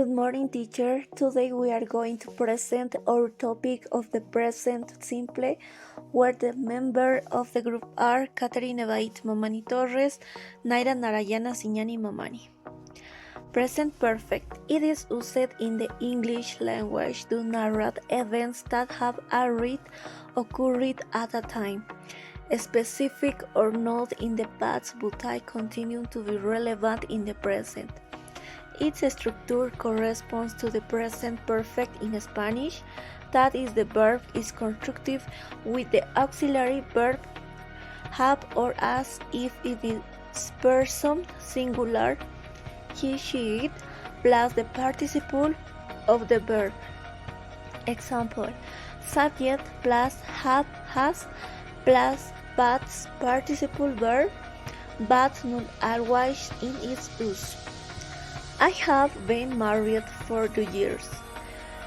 Good morning, teacher. Today we are going to present our topic of the present simple, where the members of the group are Catherine Ebait Mamani Torres, Naira Narayana Siñani Mamani. Present perfect. It is used in the English language to narrate events that have already occurred at a time, specific or not in the past, but I continue to be relevant in the present. Its structure corresponds to the present perfect in Spanish, that is, the verb is constructive with the auxiliary verb have or as if it is person singular, he, she, it, plus the participle of the verb. Example: subject plus have, has, plus past participle verb, but not always in its use. I have been married for 2 years.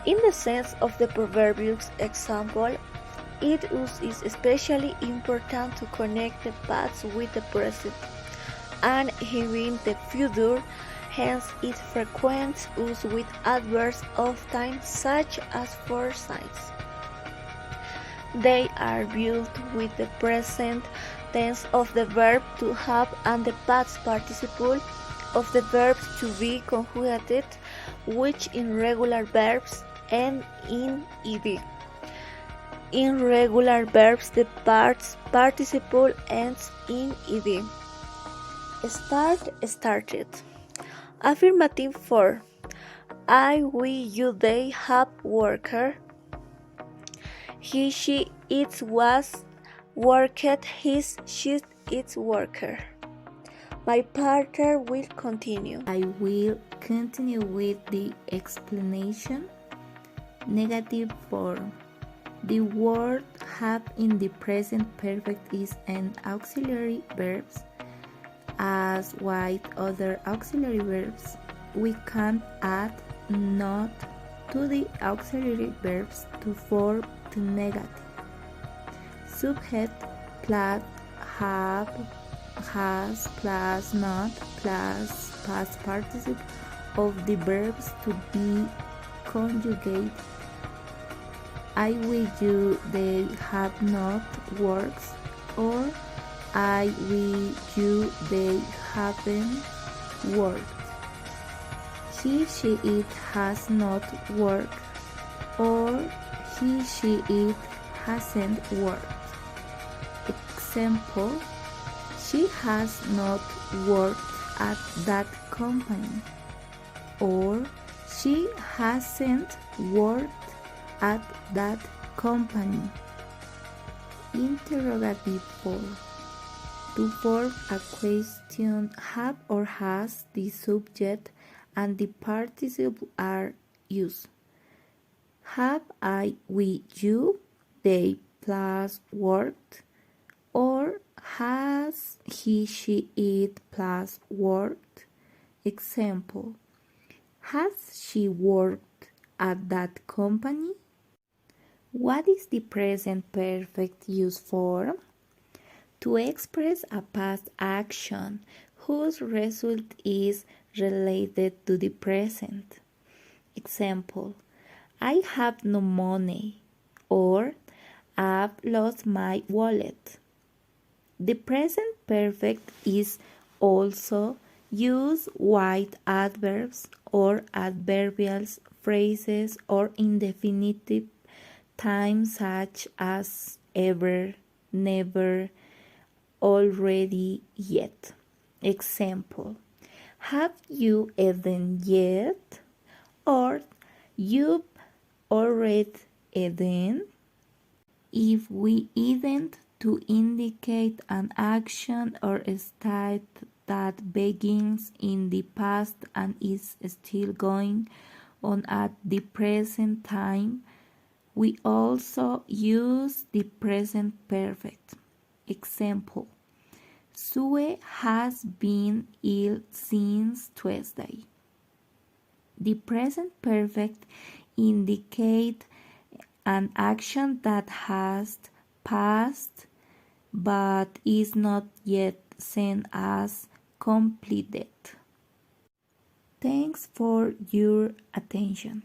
In the sense of the proverbial example, its use is especially important to connect the past with the present, and even the future, hence its frequent use with adverbs of time such as for signs. They are built with the present tense of the verb to have and the past participle of the verb to be conjugated, which in regular verbs end in ed. In regular verbs, the past participle ends in ed. Start, started. Affirmative 4. I, we, you, they have worker. He, she, it was worked. His, she, its worker. My partner will continue. I will continue with the explanation. Negative form. The word have in the present perfect is an auxiliary verb. As with other auxiliary verbs, we can add not to the auxiliary verbs to form the negative. Subject plus have, has plus not plus past participle of the verbs to be conjugated. I, we, you, they have not works, or I, we, you, they haven't worked. He, she, it has not worked, or he, she, it hasn't worked. Example: she has not worked at that company, or she hasn't worked at that company. Interrogative form. To form a question, have or has the subject and the participle are used. Have I, we, you, they plus worked, or has he, she, it plus worked? Example: has she worked at that company? What is the present perfect use for? To express a past action whose result is related to the present. Example: I have no money, or I've lost my wallet. The present perfect is also used with adverbs or adverbial phrases or indefinitive times such as ever, never, already, yet. Example: have you eaten yet? Or you've already eaten? If we ident to indicate an action or a state that begins in the past and is still going on at the present time, we also use the present perfect. Example: Sue has been ill since Tuesday. The present perfect indicates an action that has passed but is not yet seen as completed. Thanks for your attention.